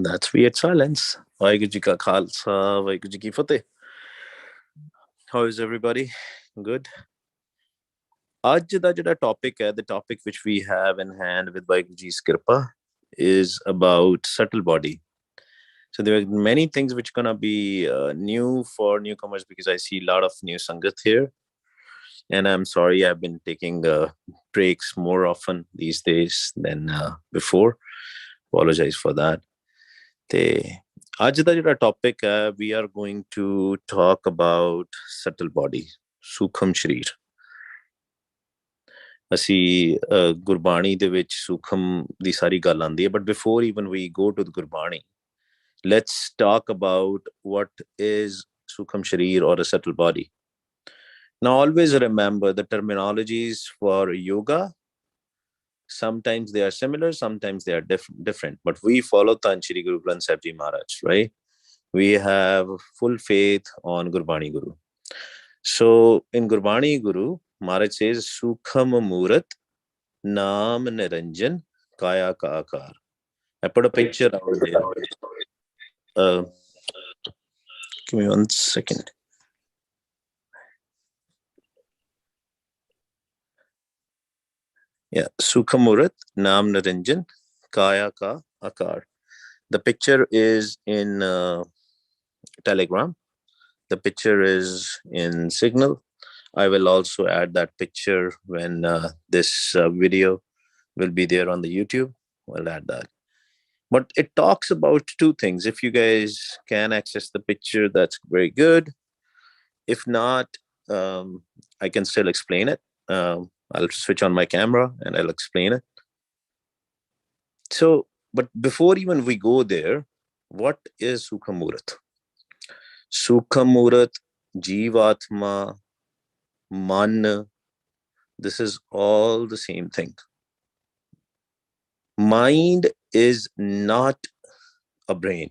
That's weird silence. Vaheguru ji ka khalsa, Vaheguru ji ki fateh. How is everybody? Good. ਅੱਜ ਦਾ ਜਿਹੜਾ topic ਹੈ, the topic which we have in hand with Vaheguru ji's kirpa is about subtle body. So there are many things which are going to be new for newcomers because I see a lot of new sangat here. And I'm sorry, I've been taking breaks more often these days than before. Apologize for that. ਤੇ ਅੱਜ ਦਾ ਜਿਹੜਾ topic ਹੈ, we are going to talk about subtle body, ਸੂਖਮ ਸ਼ਰੀਰ. ਅਸੀਂ ਗੁਰਬਾਣੀ ਦੇ ਵਿੱਚ ਸੂਖਮ ਦੀ ਸਾਰੀ ਗੱਲ ਆਉਂਦੀ ਹੈ, but before even we go to the Gurbani, let's talk about what is Sukham Shareer or a subtle body. Now always remember the terminologies for yoga. Sometimes they are similar, sometimes they are different, but we follow Tan Shri Guru Granth Sahib Ji Maharaj, right? We have full faith on Gurbani Guru. So in Gurbani Guru, Maharaj says, Sukham Murat Naam Niranjan Kaya Ka Akar. I put a picture out there. Give me 1 second. Yeah, Sukham Murat Naam Niranjan Kaya Ka Akar. The picture is in Telegram. The picture is in Signal. I will also add that picture when this video will be there on the YouTube. I'll add that. But it talks about two things. If you guys can access the picture, that's very good. If not, I can still explain it. I'll switch on my camera and I'll explain it. So, but before even we go there, what is Sukham Murat? Sukham Murat, Jivatma, Man, this is all the same thing. Mind is not a brain.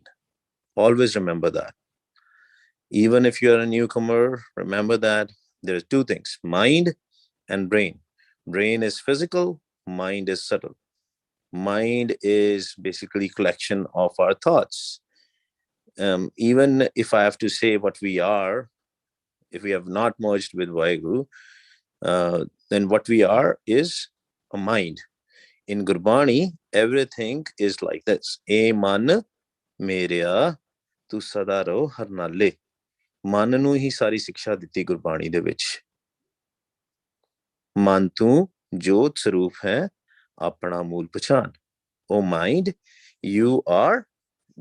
Always remember that. Even if you're a newcomer, remember that there are two things, mind and brain. Brain is physical, mind is subtle. Mind is basically collection of our thoughts. Even if I have to say what we are, if we have not merged with Vaheguru, then what we are is a mind. In Gurbani, everything is like this. E man meria tu sada ro har naale. Man nu hi sari siksha diti Gurbani de vich. Man tu jot saroop hai apna mool pachan. O mind, you are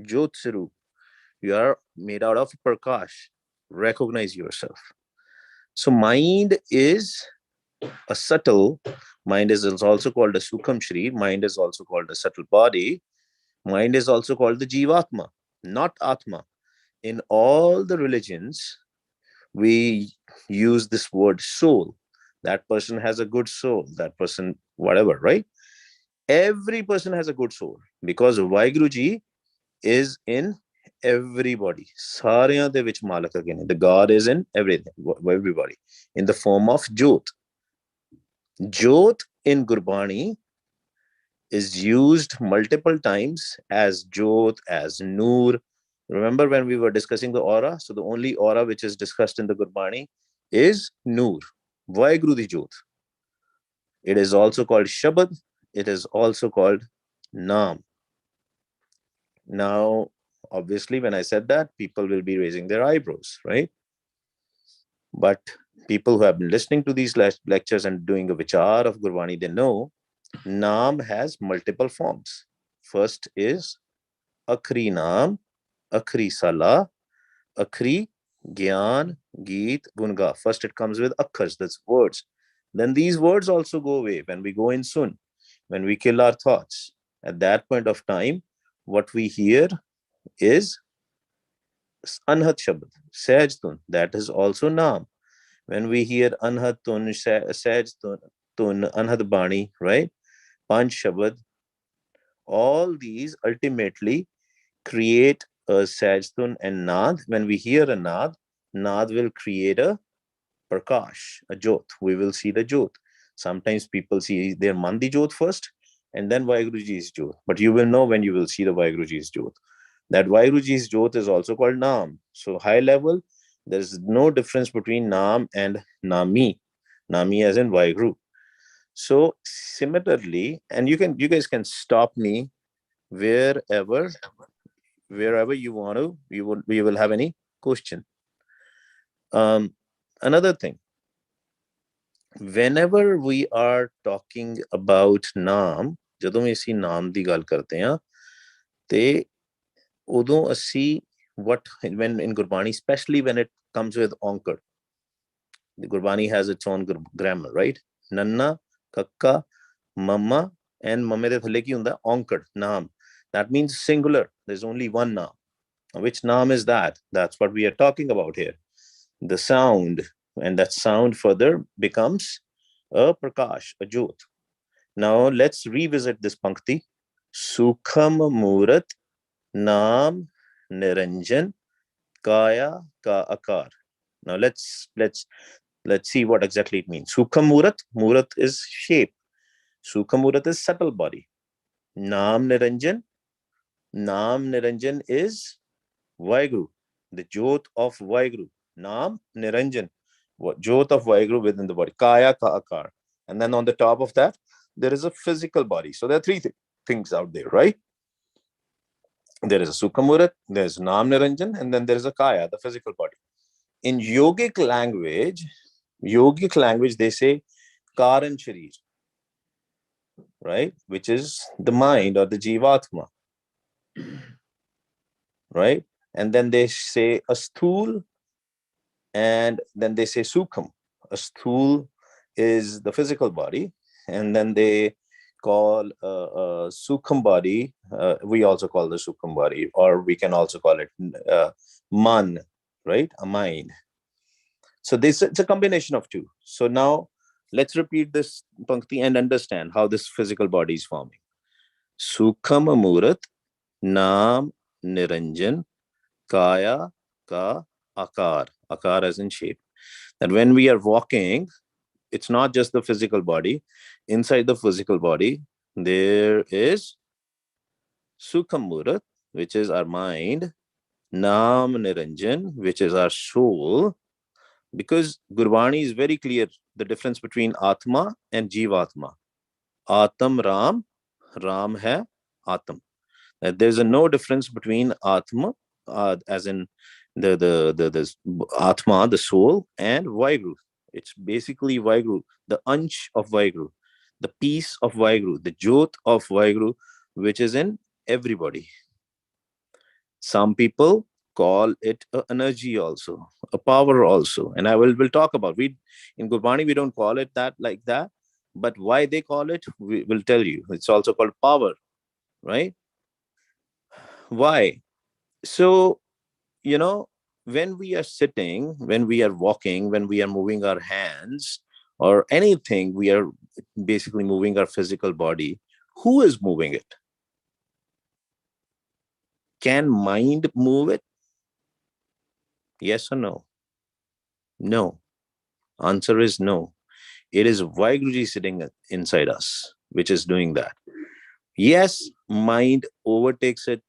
jot saroop. You are made out of prakash. Recognize yourself. So mind is a subtle, mind is also called a Sukham Shareer, mind is also called a subtle body, mind is also called the Jivatma, not Atma. In all the religions, we use this word soul. That person has a good soul, that person, whatever, right? Every person has a good soul because Vaheguru Ji is in everybody. Saaryan de vich malak again. The God is in everything, everybody, in the form of Jot. Jot in Gurbani is used multiple times as Jot, as Noor. Remember when we were discussing the aura? So the only aura which is discussed in the Gurbani is Noor, Vaheguru di Jot. It is also called Shabad. It is also called Naam. Now, obviously, when I said that, people will be raising their eyebrows, right? But people who have been listening to these lectures and doing a vichar of Gurbani, they know Naam has multiple forms. First is Akhri Naam, Akhri Salah, Akhri Gyan, Geet, Gunga. First it comes with Akhars, that's words. Then these words also go away when we go in Sun, when we kill our thoughts. At that point of time, what we hear is Anhat Shabad, Sahaj Tun. That is also Naam. When we hear Anhat Tun, Sahaj Tun, Anhat Bani, right? Panch Shabad, all these ultimately create a Sajtun and Nad. When we hear a Nad, Nad will create a Prakash, a Jot. We will see the Jot. Sometimes people see their Mandi Jot first and then Vaheguru Ji's Jot. But you will know when you will see the Vaheguru Ji's Jot. That Vairuji's Jyot is also called Nam. So high level, there is no difference between Nam and Nami. Nami as in Vaiguru. So similarly, and you guys can stop me wherever you want to, we will have any question. Another thing, whenever we are talking about Naam, ਜਦੋਂ ਵੀ ਅਸੀਂ ਨਾਮ ਦੀ ਗੱਲ ਕਰਦੇ ਹਾਂ ਤੇ ਉਦੋਂ ਅਸੀਂ what when in Gurbani, especially when it comes with onkar, the Gurbani has its own grammar, right? Nanna, kakka, mama, and mame de thale ki hunda onkar naam. That means singular. There's only one naam. Which naam is that? That's what we are talking about here. The sound, and that sound further becomes a prakash, a jyot. Now let's revisit this pankti. Sukham Murat Naam Niranjan Kaya Ka Akar. Now let's see what exactly it means. Sukham Murat, Murat is shape. Sukham Murat is subtle body. Naam Niranjan is Vaiguru, the Jyot of Vaiguru. Naam Niranjan, Jyot of Vaiguru within the body. Kaya Ka Akar. And then on the top of that, there is a physical body. So there are three things out there, right? There is a Sukhamurat, there is Naam Niranjan, and then there is a Kaya, the physical body. In yogic language, they say Karan Shareer, right? Which is the mind or the Jivatma, right? And then they say Asthul, and then they say Sukham. Asthul is the physical body, and then they call Sukham body, we also call the Sukham body, or we can also call it Man, right? A mind. So this, it's a combination of two. So now let's repeat this pankti and understand how this physical body is forming. Sukham Murat Naam Niranjan Kaya Ka Akar. Akar as in shape. That when we are walking, it's not just the physical body. Inside the physical body, there is Sukham Murat, which is our mind, Naam Niranjan, which is our soul, because Gurbani is very clear the difference between Atma and Jivatma. Atam Ram, Ram hai Atam. There's no difference between Atma, as in the Atma, the soul, and Vaiguru. It's basically Vaiguru, the Ansh of Vaiguru, the piece of Vaiguru, the Jyot of Vaiguru, which is in everybody. Some people call it an energy also, a power also, and I will talk about. We in Gurbani we don't call it that like that, but why they call it, we will tell you. It's also called power, right? Why? So when we are sitting, when we are walking, when we are moving our hands or anything, we are basically moving our physical body. Who is moving it? Can mind move it? Yes or no? No. Answer is no. It is Vaiguruji sitting inside us, which is doing that. Yes, mind overtakes it.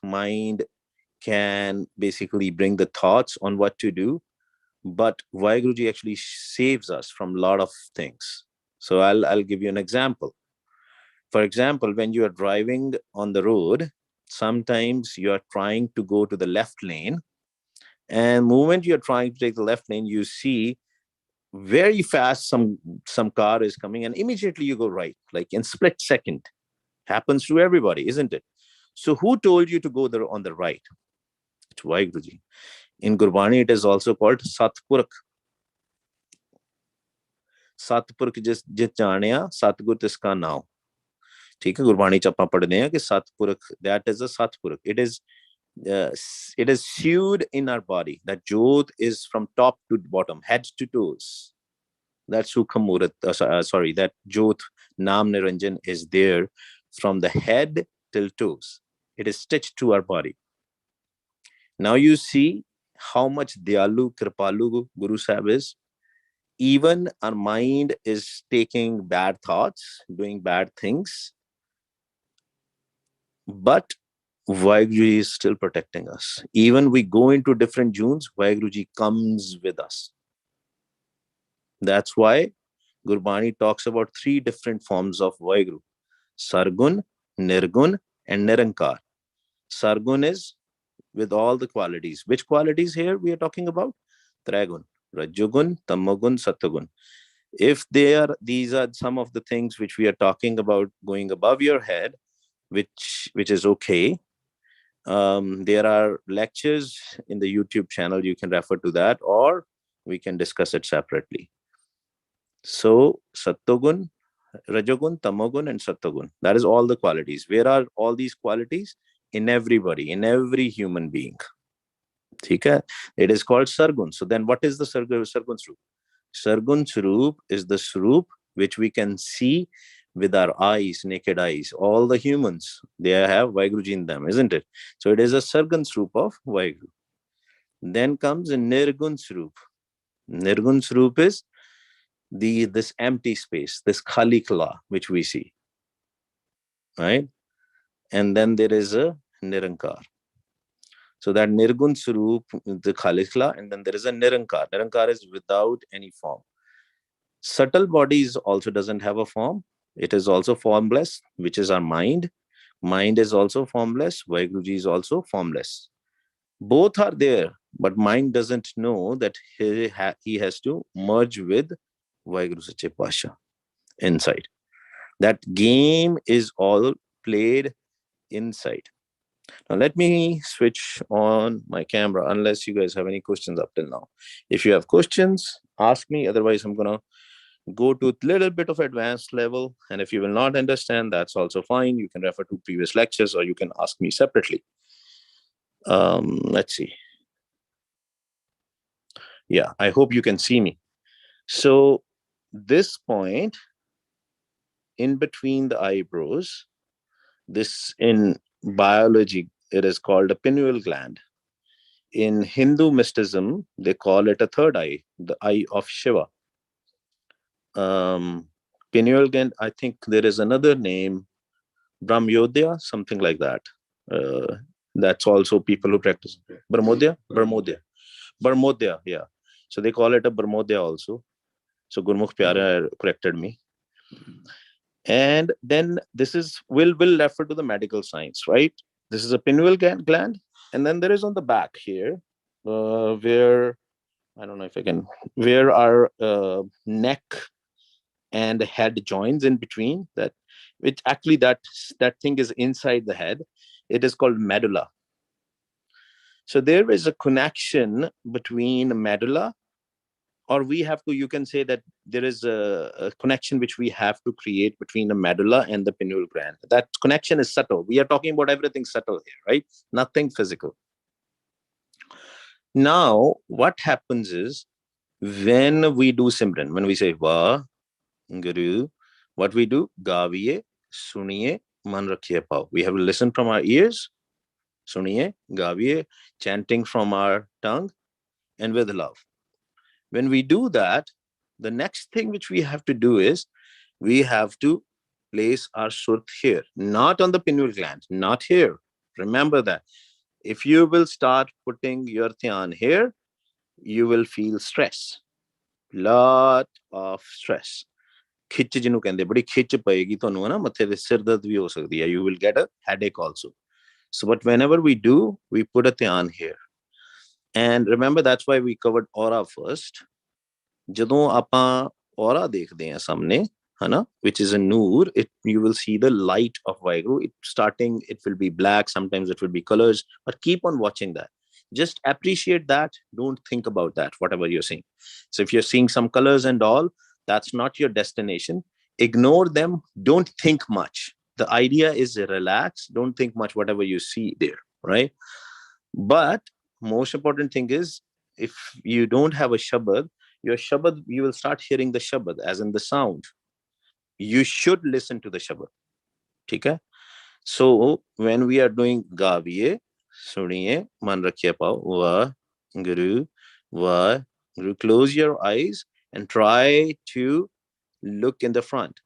Mind can basically bring the thoughts on what to do, but Vaiguruji actually saves us from a lot of things. So I'll give you an example. For example, when you are driving on the road, sometimes you are trying to go to the left lane, and the moment you're trying to take the left lane, you see very fast some car is coming, and immediately you go right, like in split second. Happens to everybody, isn't it? So who told you to go there on the right? It's Vaiguruji. In Gurbani, it is also called Satpurak. Satpurak जिस जानिया सतगुर तिसका नाम. ठीक है, गुरबाणी च ਆਪਾਂ पढ़ने हैं कि Satpurak, that is a Satpurak. It is sewed in our body. That Jyot is from top to bottom, head to toes. That Sukham Murat, that Jyot Naam Niranjan is there from the head till toes. It is stitched to our body. Now you see how much Diyalu, Kripalu Guru Sahib is. Even our mind is taking bad thoughts, doing bad things, but Vaiguruji is still protecting us. Even we go into different zones, Vaiguruji comes with us. That's why Gurbani talks about 3 different forms of Vaiguru: Sargun, Nirgun, and Nirankar. Sargun is with all the qualities. Which qualities here we are talking about? Tragun, Rajugun, Tamagun, Satagun. If these are some of the things which we are talking about going above your head, which is okay. There are lectures in the YouTube channel. You can refer to that, or we can discuss it separately. So Sattvagun, Rajagun, Tamagun, and Sattvagun. That is all the qualities. Where are all these qualities? In everybody, in every human being. Okay? It is called Sargun. So then what is the Sargun Swarup? Sargun Swarup is the Swarup which we can see with our eyes, naked eyes. All the humans, they have Vaiguruji in them, isn't it? So it is a Sargun Swarup of Vaiguru. Then comes a Nirgun Swarup. Nirgun Swarup is this empty space, this Khali Kala, which we see. Right? And then there is a Nirankar. So that Nirgun Swarup, the Khalisla, and then there is a Nirankar. Nirankar is without any form. Subtle bodies also doesn't have a form. It is also formless, which is our mind. Mind is also formless. Vaiguruji is also formless. Both are there, but mind doesn't know that he has to merge with Vaiguru Sache Pasha inside. That game is all played inside. Now, let me switch on my camera unless you guys have any questions up till now. If you have questions, ask me. Otherwise, I'm going to go to a little bit of advanced level. And if you will not understand, that's also fine. You can refer to previous lectures or you can ask me separately. Let's see. Yeah, I hope you can see me. So this point in between the eyebrows, this in biology, it is called a pineal gland. In Hindu mysticism, they call it a third eye, the eye of Shiva. Pineal gland, I think there is another name, Brahmyodya, something like that. That's also people who practice Brahmodya, yeah. So they call it a Brahmodya also. So Gurmukh Pyara corrected me. And then this is will refer to the medical science, right? This is a pineal gland, and then there is on the back here, where I don't know if I can, where our neck and head joins in between. That which actually that thing is inside the head. It is called medulla. So there is a connection between medulla, or we have to, you can say that there is a connection which we have to create between the medulla and the pineal gland. That connection is subtle. We are talking about everything subtle here, right? Nothing physical. Now, what happens is when we do Simran, when we say Va, Guru, what we do? Gaviye, Suniye, Man Rakhiye Pao. We have to listen from our ears, Suniye, Gaviye, chanting from our tongue, and with love. When we do that, the next thing which we have to do is we have to place our surt here, not on the pineal gland, not here. Remember that. If you will start putting your dhyan here, you will feel stress, lot of stress. ਖਿੱਚ ਜਿਹਨੂੰ ਕਹਿੰਦੇ ਬੜੀ ਖਿੱਚ ਪਏਗੀ ਤੁਹਾਨੂੰ ਹੈ ਨਾ ਮੱਥੇ ਤੇ ਸਿਰ ਦਰਦ ਵੀ ਹੋ ਸਕਦੀ ਹੈ. You will get a headache also. So but whenever we do, we put a dhyan here. And remember, that's why we covered aura first. ਜਦੋਂ ਆਪਾਂ aura ਦੇਖਦੇ ਹਾਂ ਸਾਹਮਣੇ, Hana, which is a noor, you will see the light of Vaiguru. It will be black, sometimes it will be colors, but keep on watching that. Just appreciate that. Don't think about that, whatever you're seeing. So if you're seeing some colors and all, that's not your destination. Ignore them. Don't think much. The idea is relax. Don't think much, whatever you see there, right? But most important thing is, if you don't have a shabad, your shabad, you will start hearing the shabad, as in the sound. You should listen to the shabad. Okay? So when we are doing Gaviye, Suniye, Man Rakhiye Pao, Va, Guru, Va, Guru, close your eyes and try to look in the front.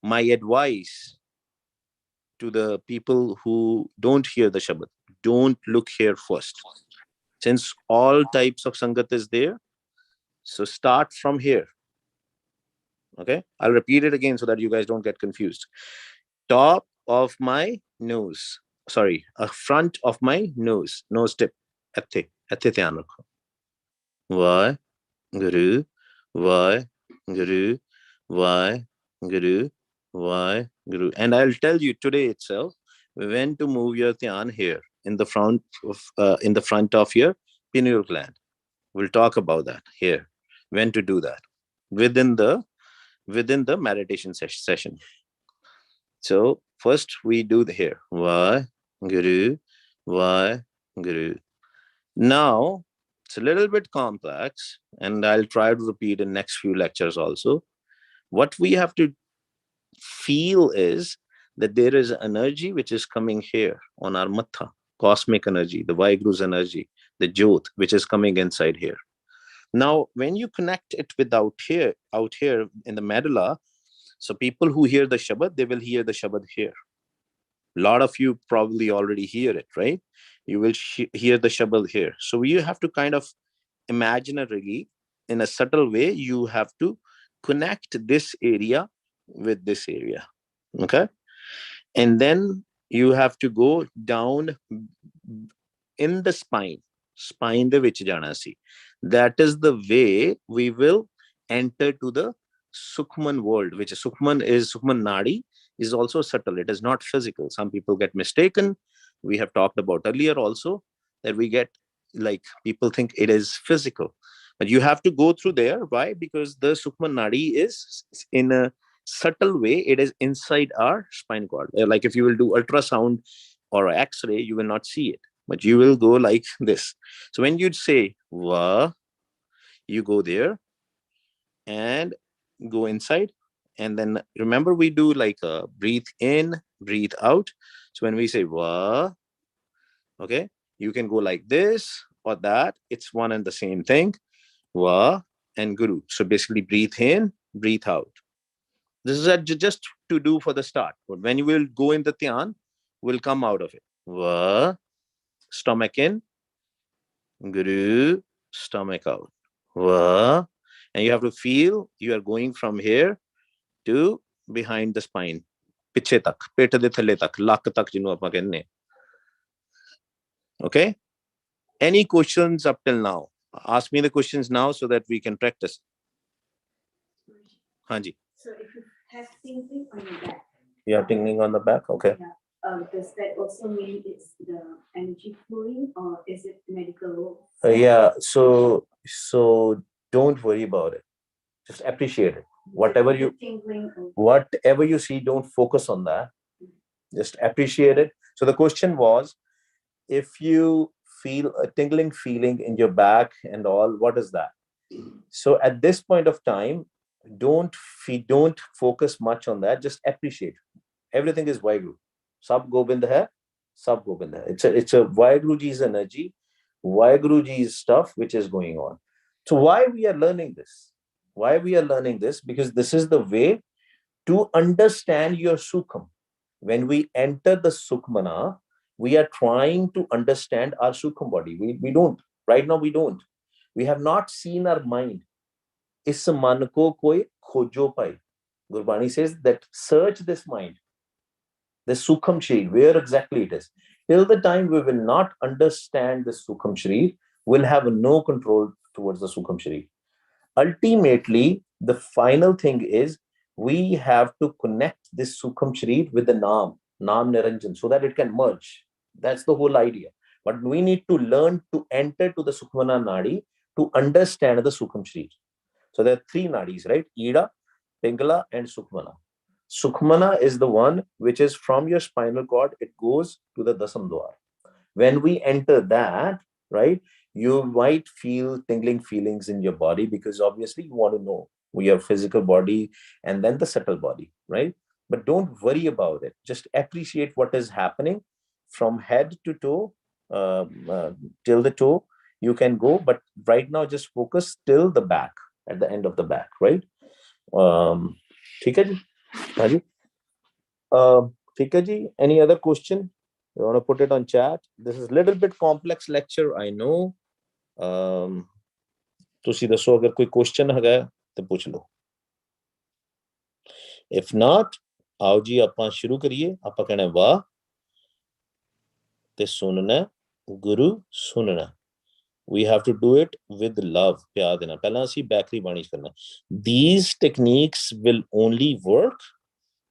My advice, to the people who don't hear the Shabad, don't look here first. Since all types of Sangat is there, so start from here. Okay, I'll repeat it again so that you guys don't get confused. Top of my nose. Sorry, front of my nose. Nose tip. Atthe. Atthe dhyan rakho. Why? Guru. Why? Guru. Why? Guru. Why? Guru. And I'll tell you today itself when to move your dhyan here in the front of your pineal gland. We'll talk about that here. When to do that within the meditation session. So first we do the here. Why? Guru. Why? Guru. Now it's a little bit complex, and I'll try to repeat in next few lectures also. What we have to feel is that there is energy which is coming here on our matha, cosmic energy, the Vaiguru's energy, the Jyot, which is coming inside here. Now, when you connect it with out here in the medulla, so people who hear the Shabad, they will hear the Shabad here. A lot of you probably already hear it, right? You will hear the Shabad here. So you have to kind of imaginarily, in a subtle way, you have to connect this area with this area. Okay? And then you have to go down in the spine the vich jana si. That is the way we will enter to the Sukhman world, which is Sukhman Nadi is also subtle. It is not physical. Some people get mistaken. We have talked about earlier also that we get, like, people think it is physical, but you have to go through there. Why? Because the Sukhman Nadi is in a subtle way. It is inside our spine cord. Like if you will do ultrasound or X-ray, you will not see it, but you will go like this. So when you'd say Va, you go there and go inside. And then remember, we do like a breathe in, breathe out. So when we say Va, okay, you can go like this or that. It's one and the same thing. Va and Guru. So basically breathe in, breathe out. This is just to do for the start. But when you will go in the Dhyan, will come out of it. Va, stomach in, Guru, stomach out. Va, and you have to feel you are going from here to behind the spine. ਪਿੱਛੇ ਤੱਕ, ਪਿੱਠ ਦੇ ਥੱਲੇ ਤੱਕ, ਲੱਕ ਤੱਕ ਜਿਹਨੂੰ ਆਪਾਂ ਕਹਿੰਦੇ ਹਾਂ. Okay? Any questions up till now? Ask me the questions now so that we can practice. Hanji. So if you have tingling on your back. You have tingling on the back? Okay. Yeah. Does that also mean it's the energy flowing, or is it medical? Yeah. So don't worry about it. Just appreciate it. Whatever you see, don't focus on that. Just appreciate it. So the question was, if you feel a tingling feeling in your back and all, what is that? So at this point of time, don't focus much on that. Just appreciate. Everything is Vaiguru. Sab Gobind hai, Sab Gobind hai. It's a Vaiguruji's energy, Vaiguruji's stuff which is going on. So why we are learning this? Why we are learning this? Because this is the way to understand your Sukham. When we enter the Sukhmana, we are trying to understand our Sukham body. We don't. Right now we don't. We have not seen our mind. Is man ko koi khojo pai. Gurbani says that search this mind. The Sukham Shareer, where exactly it is. Till the time we will not understand the Sukham Shareer, we'll have no control towards the Sukham Shareer. Ultimately, the final thing is we have to connect this Sukham Shareer with the Naam Niranjan, so that it can merge. That's the whole idea. But we need to learn to enter to the Sukhmana Nadi to understand the Sukham Shareer. So there are three nadis, right? Ida, Pingala, and Sukhmana. Sukhmana is the one which is from your spinal cord. It goes to the Dasam Dwar. When we enter that, right, you might feel tingling feelings in your body, because obviously you want to know your physical body and then the subtle body, right? But don't worry about it. Just appreciate what is happening from head to toe, till the toe. You can go, but right now just focus till the back, at the end of the back, right? ठीक है जी, हाँ जी. ठीक है जी, any other question you want to put it on chat? This is a little bit complex lecture, I know. ਤੁਸੀਂ ਦੱਸੋ ਅਗਰ ਕੋਈ question ਹੈਗਾ ਤੇ ਪੁੱਛ ਲਓ, if not ਆਓ ਜੀ ਆਪਾਂ ਸ਼ੁਰੂ ਕਰੀਏ। ਆਪਾਂ ਕਹਿਣਾ ਵਾਹ ਤੇ ਸੁਣਨਾ, ਗੁਰੂ ਸੁਣਨਾ। We have to do it with love, ਪਿਆਰ ਦੇਣਾ। ਪਹਿਲਾਂ ਅਸੀਂ ਬੈਕਰੀ ਬਾਣੀ ਕਰਨਾ। These techniques will only work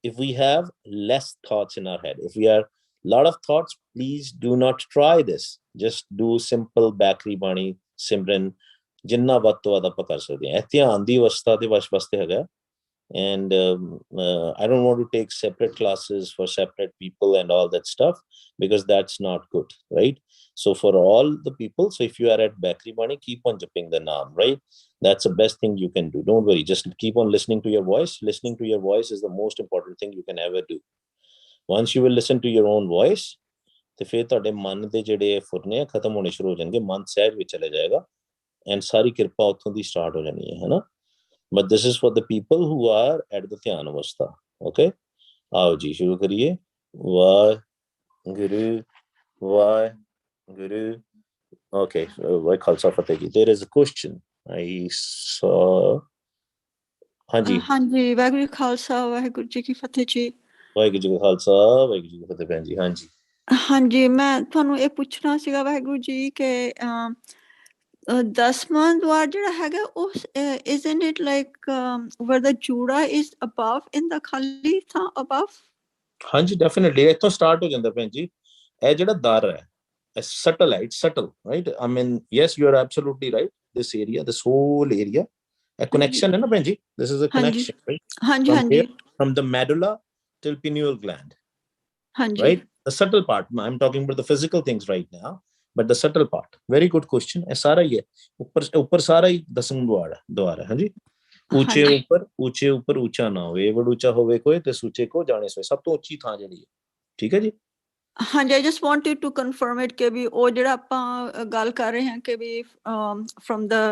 if we have less thoughts in our head. If we are lot of thoughts, please do not try this. Just do simple bakery ਬਾਣੀ ਸਿਮਰਨ, ਜਿੰਨਾ ਵੱਧ ਤੋਂ ਵੱਧ ਆਪਾਂ ਕਰ ਸਕਦੇ ਹਾਂ। ਇਹ ਧਿਆਨ ਦੀ ਅਵਸਥਾ ਦੇ ਵਾਸਤੇ ਹੈਗਾ। And I don't want to take separate classes for separate people and all that stuff, because that's not good, right? So for all the people, so if you are at Bakri Bani, keep on jumping the naam, right? That's the best thing you can do. Don't worry, just keep on listening to your voice. Listening to your voice is the most important thing you can ever do. Once you will listen to your own voice, ਤੇ ਫਿਰ ਤੁਹਾਡੇ ਮਨ ਦੇ ਜਿਹੜੇ ਫੁਰਨੇ ਖਤਮ ਹੋਣੇ ਸ਼ੁਰੂ ਹੋ ਜਾਣਗੇ, ਮਨ ਸਹਿਜ ਵਿੱਚ ਚਲੇ ਜਾਏਗਾ, ਐਂਡ ਸਾਰੀ ਕਿਰਪਾ ਉੱਥੋਂ ਦੀ ਸਟਾਰਟ ਹੋ ਜਾਣੀ ਹੈ ਨਾ। But this is for the people who are at the ਧਿਆਨ ਅਵਸਥਾ, okay? ਆਓ ਜੀ ਸ਼ੁਰੂ ਕਰੀਏ। ਵਾਹਿਗੁਰੂ ਵਾਹਿਗੁਰੂ। Okay, ਵਾਹਿ ਖਾਲਸਾ ਫਤਿਹ ਜੀ। There is a question I saw. ਹਾਂਜੀ ਹਾਂਜੀ, ਵਾਹਿਗੁਰੂ ਜੀ ਖਾਲਸਾ ਵਾਹਿਗੁਰੂ ਜੀ ਕੀ ਫਤਿਹ ਜੀ। ਵਾਹਿਗੁਰੂ ਜੀ ਕਾ ਖਾਲਸਾ ਵਾਹਿਗੁਰੂ ਜੀ ਕੀ ਫਤਿਹ ਭੈਣ ਜੀ। ਹਾਂਜੀ ਹਾਂਜੀ, ਮੈਂ ਤੁਹਾਨੂੰ ਇਹ ਪੁੱਛਣਾ ਸੀਗਾ ਵਾਹਿਗੁਰੂ ਜੀ ਕਿ 10ਵਾਂ ਦੁਆਰ ਜਿਹੜਾ ਹੈਗਾ ਉਹ isn't it like where the jura is above in the ਖਾਲੀ ਥਾਂ above? ਹਾਂਜੀ ਡੈਫੀਨਿਟਲੀ ਇੱਥੋਂ ਸਟਾਰਟ ਹੋ ਜਾਂਦਾ ਭੈਣ ਜੀ। ਇਹ ਜਿਹੜਾ ਦਰ ਹੈ ਇਹ ਸਟਲ ਹੈ, it's shuttle, right? I mean, yes, you are absolutely right. This area, this whole area, a connection ਹੈ ਨਾ ਭੈਣ ਜੀ। This is a connection, right? ਹਾਂਜੀ ਹਾਂਜੀ From the medulla till pineal gland, ਹਾਂਜੀ right? The subtle part, I'm talking about the physical things right now, but the subtle part. Very good question. ਇਹ ਸਾਰਾ ਹੀ ਹੈ ਉੱਪਰ ਸਾਰਾ ਹੀ 10ਵਾਂ ਦੁਆਰ ਹੈ। ਹਾਂਜੀ ਉੱਚੇ ਉੱਪਰ ਉੱਚਾ ਨਾ ਹੋਵੇ, ਵਡ ਉੱਚਾ ਹੋਵੇ ਕੋਈ ਤੇ ਸੂਚੇ ਕੋ ਜਾਣੇ ਸੋਏ। ਸਭ ਤੋਂ ਉੱਚੀ ਥਾਂ ਜਿਹੜੀ ਹੈ, ਠੀਕ ਹੈ ਜੀ। ਹਾਂਜੀ, I just wanted to confirm it ਕਿ ਵੀ ਉਹ ਜਿਹੜਾ ਆਪਾਂ ਗੱਲ ਕਰ ਰਹੇ ਹਾਂ ਕਿ ਵੀ from the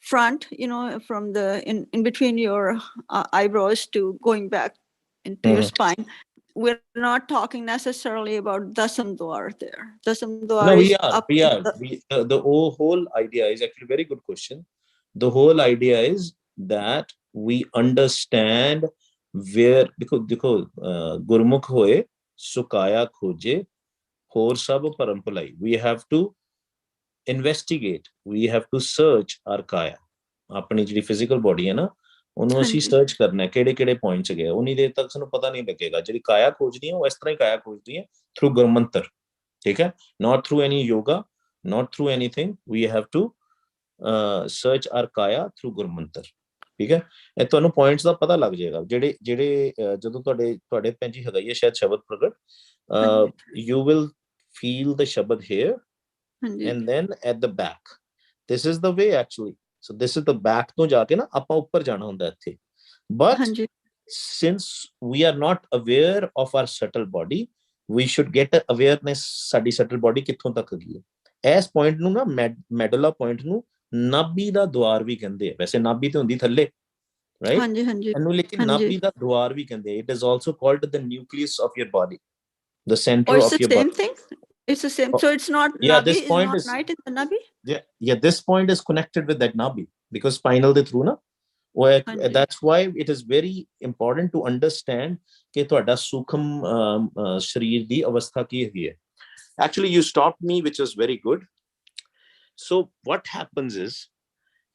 front, from the in between your eyebrows to going back into your spine, we're not talking necessarily about Dasam Dwar there. Dasam Dwar No, is we are. The whole idea is actually a very good question. The whole idea is that we understand where, देखो गुरमुख होए सुकाया खोजे होर सब परम भलाई. We have to investigate, we have to search our kaya. ਆਪਣੀ ਜਿਹੜੀ physical body ਹੈ ਨਾ ਉਹਨੂੰ ਅਸੀਂ ਸਰਚ ਕਰਨਾ ਕਿਹੜੇ ਕਿਹੜੇ ਪੁਆਇੰਟਸ ਗਏ, ਉਨੀ ਦੇਰ ਤੱਕ ਸਾਨੂੰ ਪਤਾ ਨਹੀਂ ਲੱਗੇਗਾ। ਜਿਹੜੀ ਕਾਇਆ ਖੋਜਦੀ ਹੈ ਉਹ ਇਸ ਤਰ੍ਹਾਂ ਹੀ ਕਾਇਆ ਖੋਜਦੀ ਹੈ, ਥਰੂ ਗੁਰਮੰਤਰ, ਠੀਕ ਹੈ? not through any yoga, not through anything. We have to search our kaya through ਗੁਰਮੰਤਰ, ਠੀਕ ਹੈ? ਇਹ ਤੁਹਾਨੂੰ ਪੁਆਇੰਟਸ ਦਾ ਪਤਾ ਲੱਗ ਜਾਏਗਾ ਜਿਹੜੇ ਜਦੋਂ ਤੁਹਾਡੇ ਭੈਣ ਜੀ ਹੈਗਾ ਹੀ ਹੈ ਸ਼ਾਇਦ ਸ਼ਬਦ ਪ੍ਰਗਟ, you will feel the shabad here and then at the back. This is the way actually. So this is the back ਤੋਂ ਜਾ ਕੇ ਨਾ ਆਪਾਂ ਉੱਪਰ ਜਾਣਾ ਹੁੰਦਾ ਇੱਥੇ। But since we are not aware of our subtle body, we should get awareness ਸਾਡੀ subtle body ਕਿੱਥੋਂ ਤੱਕ ਗਈ ਹੈ। ਇਸ ਪੁਆਇੰਟ ਨੂੰ ਨਾ ਮੈਡੂਲਾ ਪੁਆਇੰਟ ਨੂੰ ਨਾਭੀ ਦਾ ਦੁਆਰ ਵੀ ਕਹਿੰਦੇ ਆ। ਵੈਸੇ ਨਾਭੀ ਤੇ ਹੁੰਦੀ ਥੱਲੇ, ਰਾਈਟ? ਇਹਨੂੰ ਲੇਕਿਨ ਨਾਭੀ ਦਾ ਦੁਆਰ ਵੀ ਕਹਿੰਦੇ ਆ। It is also called the nucleus of your body, the center of your body. Thing? It's the same. So it's not yeah, Nabi, this point is not right in the Nabi? Yeah, this point is connected with that Nabi because spinal the through na. That's why it is very important to understand कि ਤੁਹਾਡਾ ਸੂਖਮ ਸ਼ਰੀਰ ਦੀ ਅਵਸਥਾ ਕੀ ਹੈਗੀ ਹੈ। Actually, you stopped me, which is very good. So what happens is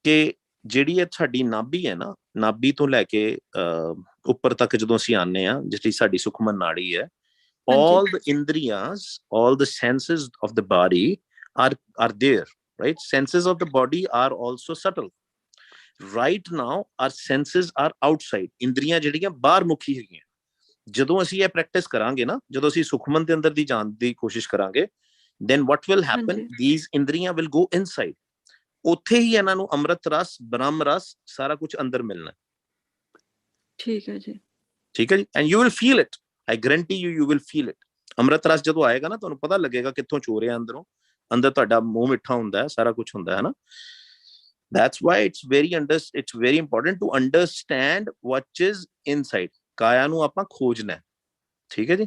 ਕਿ ਜਿਹੜੀ ਇਹ ਸਾਡੀ ਨਾਭੀ ਹੈ ਨਾ, ਨਾਭੀ ਤੋਂ ਲੈ ਕੇ ਉੱਪਰ ਤੱਕ ਜਦੋਂ ਅਸੀਂ ਆਨੇ ਆ, ਜਿਹੜੀ ਸਾਡੀ ਸੁਖਮਨ ਨਾੜੀ ਹੈ, all the indriyas, all the senses of the body are there, right? Senses of the body are also subtle. Right now our senses are outside. ਇੰਦਰੀਆਂ ਜਿਹੜੀਆਂ ਬਾਹਰ ਮੁਖੀ ਹੈਗੀਆਂ। ਜਦੋਂ ਅਸੀਂ ਇਹ ਪ੍ਰੈਕਟਿਸ ਕਰਾਂਗੇ ਨਾ, ਜਦੋਂ ਅਸੀਂ ਸੁਖਮਨ ਦੇ ਅੰਦਰ ਦੀ ਜਾਣ ਦੀ ਕੋਸ਼ਿਸ਼ ਕਰਾਂਗੇ, then what will happen? These ਇੰਦਰੀਆਂ will go inside. ਉੱਥੇ ਹੀ ਇਹਨਾਂ ਨੂੰ ਅੰਮ੍ਰਿਤ ਰਸ, ਬ੍ਰਹਮ ਰਸ, ਸਾਰਾ ਕੁਝ ਅੰਦਰ ਮਿਲਣਾ। ਠੀਕ ਹੈ ਜੀ, ਠੀਕ ਹੈ ਜੀ। and you will feel it. I guarantee you, you will feel it. ਅੰਮ੍ਰਿਤ ਰਸ ਜਦੋਂ ਆਏਗਾ ਨਾ ਤੁਹਾਨੂੰ ਪਤਾ ਲੱਗੇਗਾ ਕਿੱਥੋਂ ਚੋ ਰਿਹਾ ਅੰਦਰੋਂ। ਅੰਦਰ ਤੁਹਾਡਾ ਮੂੰਹ ਮਿੱਠਾ ਹੁੰਦਾ ਹੈ, ਸਾਰਾ ਕੁਝ ਹੁੰਦਾ ਹੈ ਨਾ। That's why it's very important to understand what is inside. ਕਾਇਆ ਨੂੰ ਆਪਾਂ ਖੋਜਣਾ, ਠੀਕ ਹੈ ਜੀ।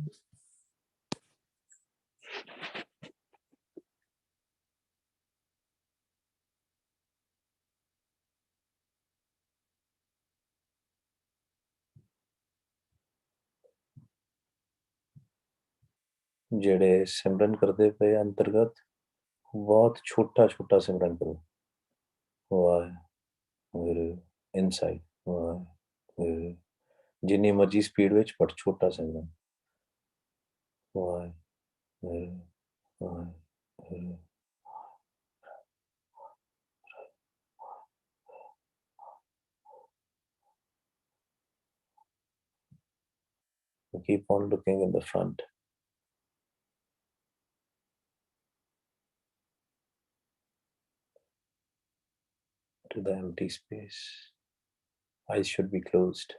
ਜਿਹੜੇ ਸਿਮਰਨ ਕਰਦੇ ਪਏ ਅੰਤਰਗਤ ਬਹੁਤ ਛੋਟਾ ਛੋਟਾ ਸਿਮਰਨ ਕਰੋ ਵਾਹਿਗੁਰੂ ਇਨਸਾਈਡ ਵਾਹਿਗੁਰੂ ਜਿੰਨੀ ਮਰਜ਼ੀ ਸਪੀਡ ਵਿੱਚ ਪਰ ਛੋਟਾ ਸਿਮਰਨ Waheguru Waheguru keep on looking in the front. To the empty space. Eyes should be closed.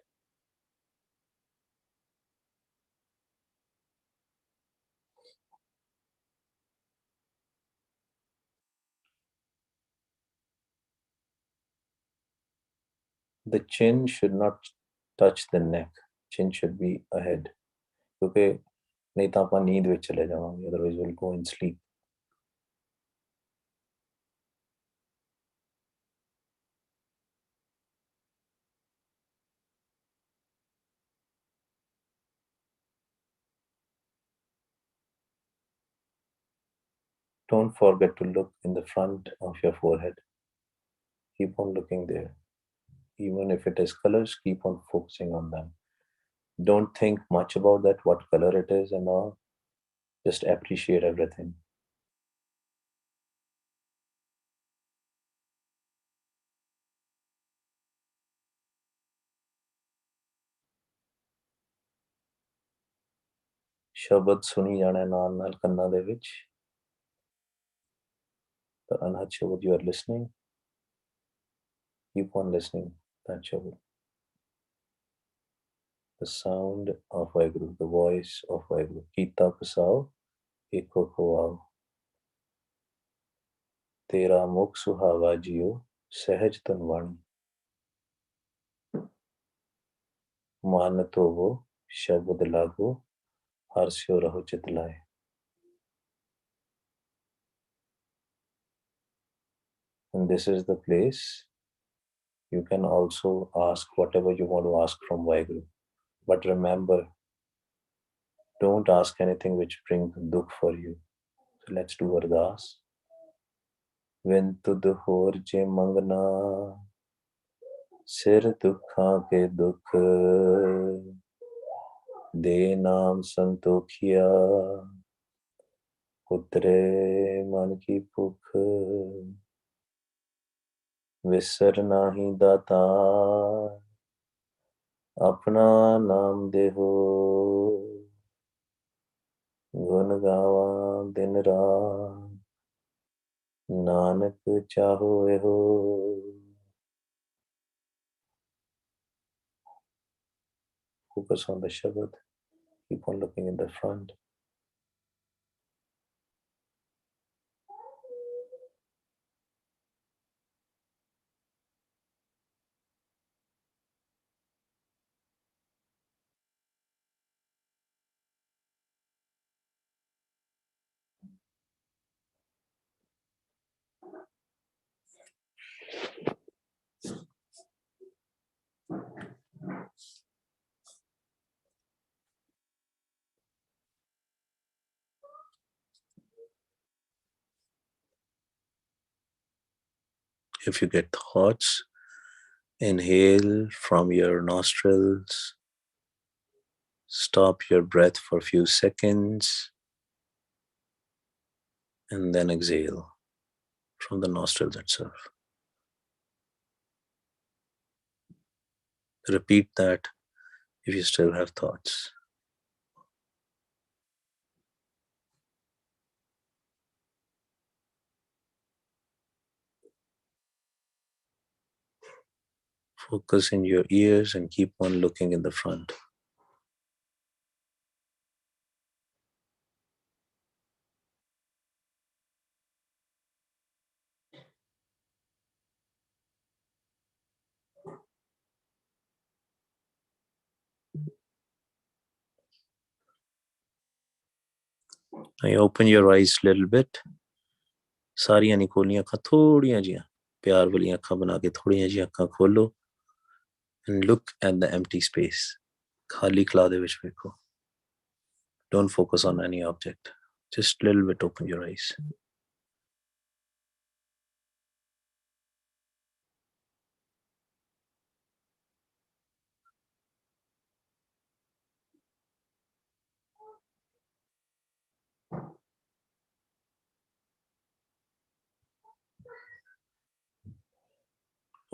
The chin should not touch the neck. Chin should be ahead. क्योंकि नहीं तो आप नींद में चले जाओगे. Otherwise we'll go and sleep. Don't forget to look in the front of your forehead. Keep on looking there. Even if it is colors, keep on focusing on them. Don't think much about that, what color it is and all. Just appreciate everything. ਸ਼ਬਦ ਸੁਣੀ ਜਾਣਾ ਨਾਲ ਨਾਲ ਕੰਨਾਂ ਦੇ ਵਿੱਚ the anhat shabad you are listening, keep on listening that shabad. The sound of Vaheguru, the voice of Vaheguru. Kita pasao, eko koao. Tera mukh suhava jiyo, sahaj tanvani. Man tovo, shabad lago, harsyo raho chitlaye. And this is the place you can also ask whatever you want to ask from Vaheguru. But remember, don't ask anything which brings dukh for you. So let's do ardas. When tud hor je mangna, sir dukhan ke dukh, de naam santokhiya, utre man ki bhukh, visar nahi data, apna naam deho, gun gawa din raat, nanak chaho eho. Focus on the shabad. Keep on looking in the front. If you get thoughts, inhale from your nostrils, stop your breath for a few seconds, and then exhale from the nostrils itself. Repeat that if you still have thoughts. Focus in your ears and keep on looking in the front. Now you open your eyes a little bit. ਸਾਰੀਆਂ ਨਹੀਂ ਖੋਲੀਆਂ ਅੱਖਾਂ, ਥੋੜੀਆਂ ਜਿਹੀਆਂ ਪਿਆਰ ਵਾਲੀਆਂ ਅੱਖਾਂ ਬਣਾ ਕੇ ਥੋੜੀਆਂ ਜਿਹੀਆਂ ਅੱਖਾਂ ਖੋਲੋ and look at the empty space. ਖਾਲੀ ਖਲਾ ਦੇ ਵਿੱਚ ਵੇਖੋ. Don't focus on any object. Just a little bit open your eyes.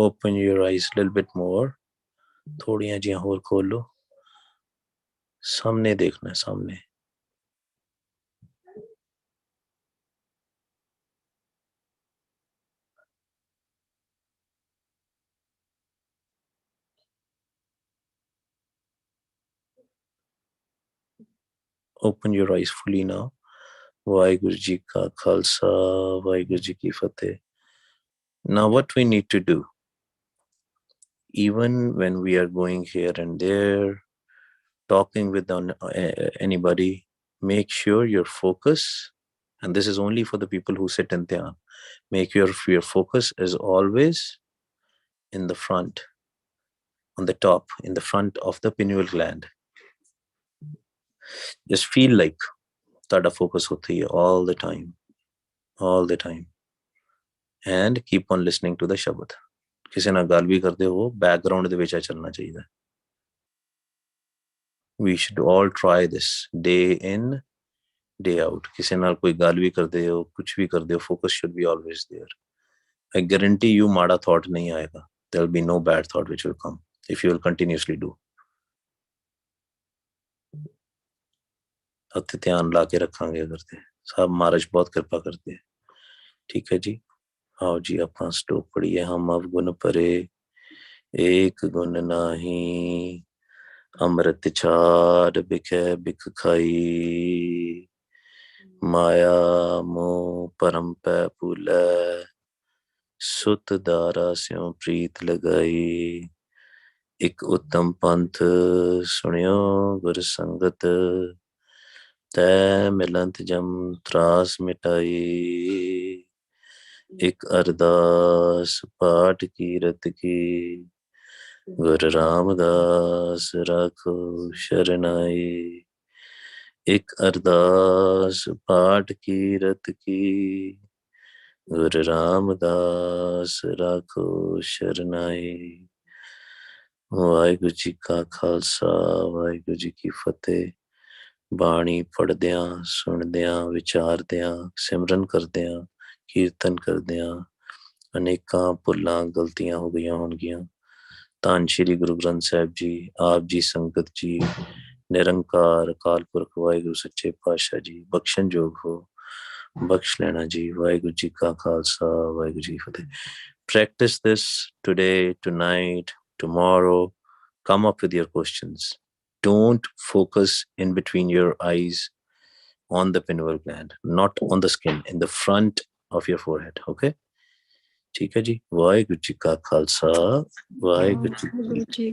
Open your eyes a little bit more. ਥੋੜੀਆਂ ਜਿਹੀਆਂ ਹੋਰ ਖੋਲੋ. ਸਾਹਮਣੇ ਦੇਖਣਾ, ਸਾਹਮਣੇ. Open your eyes fully now. Waheguru ji ਕਾ ਖਾਲਸਾ, ਵਾਹਿਗੁਰੂ ਜੀ ਕੀ ਫਤਿਹ. Now what we need to do, even when we are going here and there, talking with anybody, make sure your focus, and this is only for the people who sit in dhyan, make your focus is always in the front, on the top, in the front of the pineal gland. Just feel like tada focus hoti hai all the time, and keep on listening to the shabad. ਕਿਸੇ ਨਾਲ ਗੱਲ ਵੀ ਕਰਦੇ ਹੋ background ਦੇ ਵਿੱਚ ਚੱਲਣਾ ਚਾਹੀਦਾ. We should all try this day in, day out. ਕਿਸੇ ਨਾਲ ਕੋਈ ਗੱਲ ਵੀ ਕਰਦੇ ਹੋ, ਕੁਝ ਵੀ ਕਰਦੇ ਹੋ, focus should be always there. I guarantee you ਮਾੜਾ thought ਨਹੀਂ ਆਏਗਾ. There will be no bad thought which will come if you will continuously do. ਉੱਥੇ ਧਿਆਨ ਲਾ ਕੇ ਰੱਖਾਂਗੇ ਅਗਰ ਤੇ ਸਭ ਮਹਾਰਾਜ ਬਹੁਤ ਕਿਰਪਾ ਕਰਦੇ ਹੈ. ਠੀਕ ਹੈ ਜੀ. आओ जी अपना श्लोक पढ़िए. हम अवगुण परे एक गुण नाही, अमृत छाड़ बिखे बिख खाई, माया मोह परम पै भूलै, सुत दारा स्यों प्रीत लगाई. एक उत्तम पंथ सुनियो गुर संगत, तै मिलंत जम त्रास मिटाई. एक अरदास पाठ कीरत की, गुरु रामदास राखो शरणाई. एक अरदास पाठ कीरत की, गुरु रामदास राखो शरणाई. वाहिगुरू जी का खालसा, वाहिगुरू जी की फतेह. ਬਾਣੀ ਪੜ੍ਹਦਿਆਂ, ਸੁਣਦਿਆਂ, ਵਿਚਾਰਦਿਆਂ, ਸਿਮਰਨ ਕਰਦਿਆਂ, ਕੀਰਤਨ ਕਰਦਿਆਂ ਅਨੇਕਾਂ ਭੁੱਲਾਂ ਗਲਤੀਆਂ ਹੋ ਗਈਆਂ ਹੋਣਗੀਆਂ. ਧੰਨ ਸ਼੍ਰੀ ਗੁਰੂ ਗ੍ਰੰਥ ਸਾਹਿਬ ਜੀ, ਆਪ ਜੀ ਸੰਗਤ ਜੀ, ਨਿਰੰਕਾਰ ਅਕਾਲ ਪੁਰਖ ਵਾਹਿਗੁਰੂ ਸੱਚੇ ਪਾਤਸ਼ਾਹ ਜੀ ਬਖਸ਼ਣਯੋਗ ਹੋ, ਬਖਸ਼ ਲੈਣਾ ਜੀ. ਵਾਹਿਗੁਰੂ ਜੀ ਕਾ ਖਾਲਸਾ, ਵਾਹਿਗੁਰੂ ਜੀ ਕੀ ਫਤਿਹ. Practice this today, tonight, tomorrow. Come up with your questions. Don't focus in between your eyes on the pineal gland, not on the skin, in the front of your forehead. Okay? ठीक है जी. वाहिगुरू जी का खालसा, वाहिगुरू जी